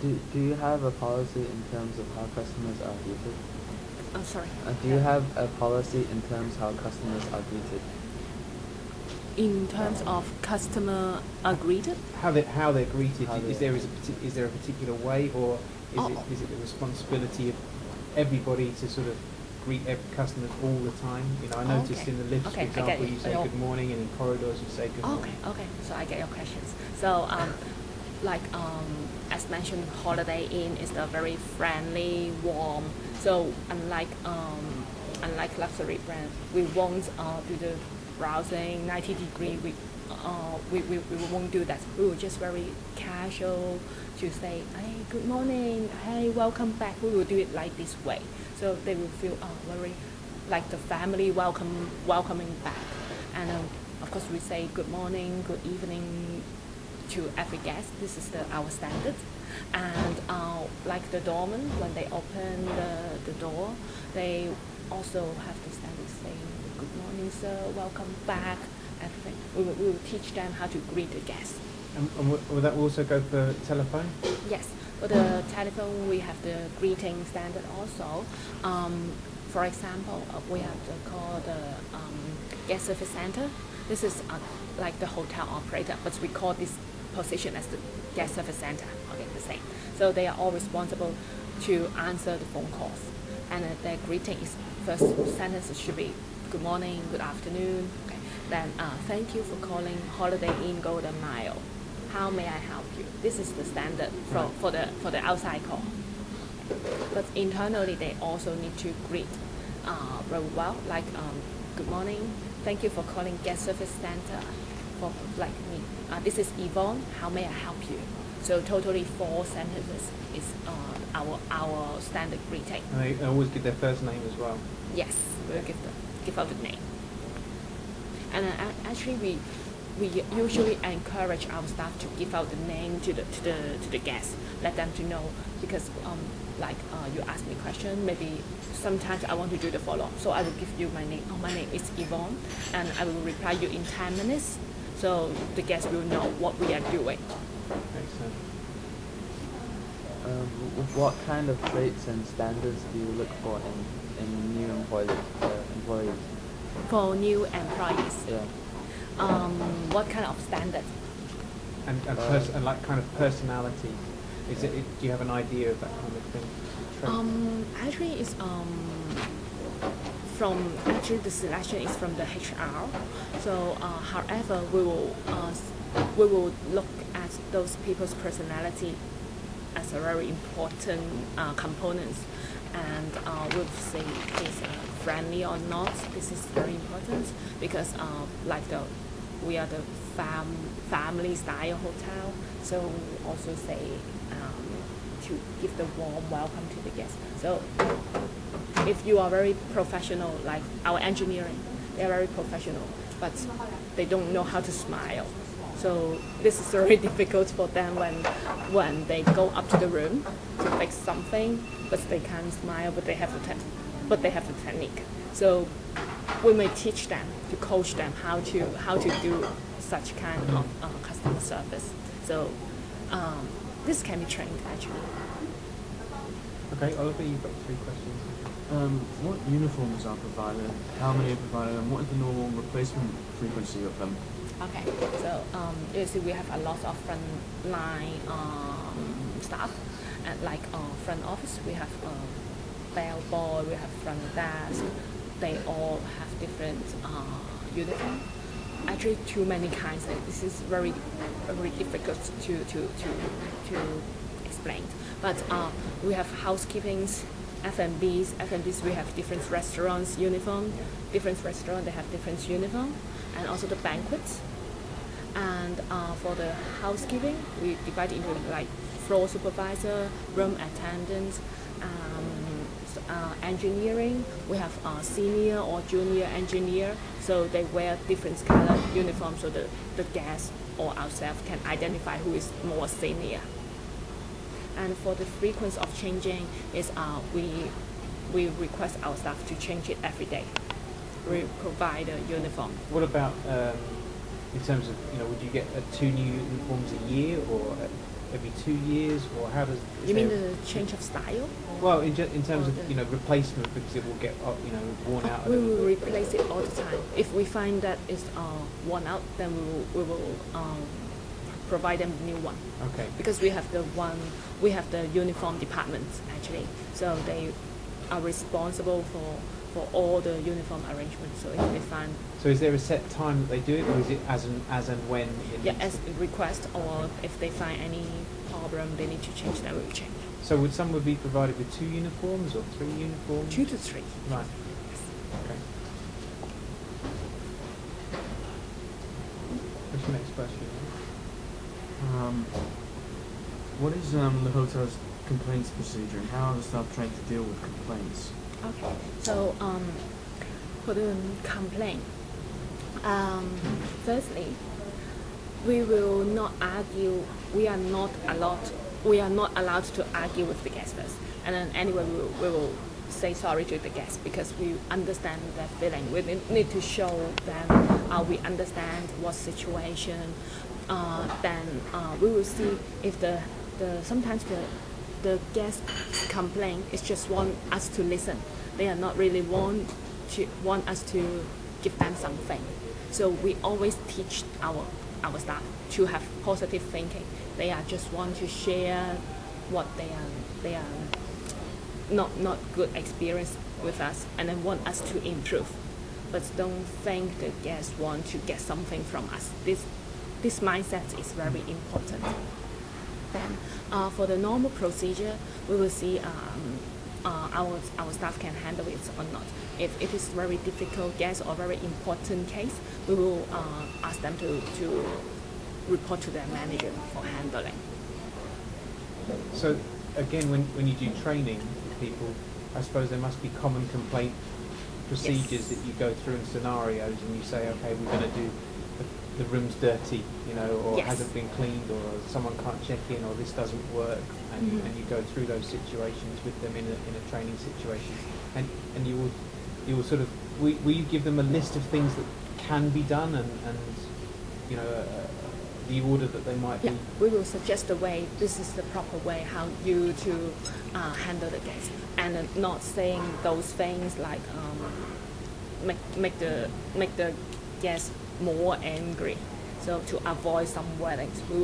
Do you have a policy in terms of how customers are greeted? Oh, sorry. Do you have a policy in terms how customers are greeted? In terms of customer are greeted? How they're greeted? How Is they- there a particular way, or Oh. is it the responsibility of everybody to sort of greet customers all the time? You know, I noticed Okay. in the lifts, Okay, for I get example, it. you say good morning, and in corridors you say good morning. Okay. So I get your questions. So like as mentioned, Holiday Inn is the very friendly, warm. So unlike luxury brand, we won't do the browsing 90-degree. We won't do that. We will just very casual to say, hey, good morning, hey, welcome back. We will do it like this way, so they will feel very like the family welcoming back. And of course, we say good morning, good evening to every guest. This is our standard. And like the doorman, when they open the door, they also have the standard saying, good morning, sir, welcome back, everything. We will teach them how to greet the guests. And will that also go for telephone? Yes, for the telephone, we have the greeting standard also. For example, we have called the guest service center. This is like the hotel operator, but we call this position as the guest service center. Okay, the same. So they are all responsible to answer the phone calls, and their greeting is first sentence should be good morning, good afternoon. Okay, then thank you for calling Holiday Inn Golden Mile. How may I help you? This is the standard for the outside call. But internally, they also need to greet very well, like good morning, thank you for calling guest service center. For like me, this is Yvonne. How may I help you? So totally 4 sentences is our standard greeting. And they always give their first name as well. Yes, we'll give out the name. And actually, we usually encourage our staff to give out the name to the guests, let them to know, because like you ask me a question, maybe sometimes I want to do the follow-up, so I will give you my name. Oh, my name is Yvonne, and I will reply you in 10 minutes, so the guests will know what we are doing. Excellent. What kind of traits and standards do you look for in new employees? For new employees, Yeah. what kind of standard? And like kind of personality. Do you have an idea of that kind of thing? Actually, it's from actually the selection is from the HR. So, however, we will look at those people's personality as a very important components, and we'll say is friendly or not. This is very important because like we are the family style hotel, so we also say to give the warm welcome to the guests. So if you are very professional, like our engineering, they are very professional, but they don't know how to smile. So this is very difficult for them when they go up to the room to fix something, but they can't smile, but they have the technique. So we may teach them to coach them how to do such kind of customer service. So this can be trained actually. Okay, Oliver, you've got 3 questions. What uniforms are provided? How many are provided? And what is the normal replacement frequency of them? Okay, so you see we have a lot of frontline staff, and like front office, we have bellboy, we have front desk. They all have different uniform. Actually, too many kinds. This is very difficult to explain. But we have housekeepings, F&Bs. F&Bs we have different restaurants uniform. Different restaurants they have different uniform, and also the banquets. And for the housekeeping, we divide into like floor supervisor, room attendant, engineering. We have senior or junior engineer, so they wear different color uniform, so the guest or ourselves can identify who is more senior. And for the frequency of changing is we request our staff to change it every day. We provide a uniform. What about in terms of, would you get 2 new uniforms a year, or every 2 years, or how does? You mean the change of style? Well, in terms Or of replacement, because it will get worn out. A We little will bit. replace it all the time. If we find that it's worn out, then we will provide them new one. Okay. Because we have the uniform department actually, so they are responsible for all the uniform arrangements. So if they find So is there a set time that they do it, or is it as and when? as a request, or if they find any problem they need to change, then we will change. So would someone be provided with 2 uniforms or 3 uniforms? 2 to 3. Right. Okay. What's your next question? What is the hotel's complaints procedure, and how are the staff trained to deal with complaints? Okay. So for the complaint, firstly, we will not argue. We are not allowed to argue with the guests first. And then anyway, we will say sorry to the guests because we understand their feeling. We need to show them we understand what situation. Then we will see if sometimes the guest complaint is just want us to listen. They are not really want us to give them something. So we always teach our staff to have positive thinking. They are just want to share what they are not good experience with us, and then want us to improve. But don't think the guests want to get something from us. This mindset is very important. Then for the normal procedure, we will see our staff can handle it or not. If it is very difficult case or very important case, we will ask them to report to their manager for handling. So again, when you do training with people, I suppose there must be common complaint procedures that you go through in scenarios, and you say, okay, we're going to do the room's dirty, or Yes. hasn't been cleaned, or someone can't check in, or this doesn't work, and you go through those situations with them in a training situation, and you will sort of will you give them a list of things that can be done, and the order that they might Yeah, be. we will suggest the way. This is the proper way how you to handle the guest, and not saying those things like make the guest more angry. So to avoid some weddings, we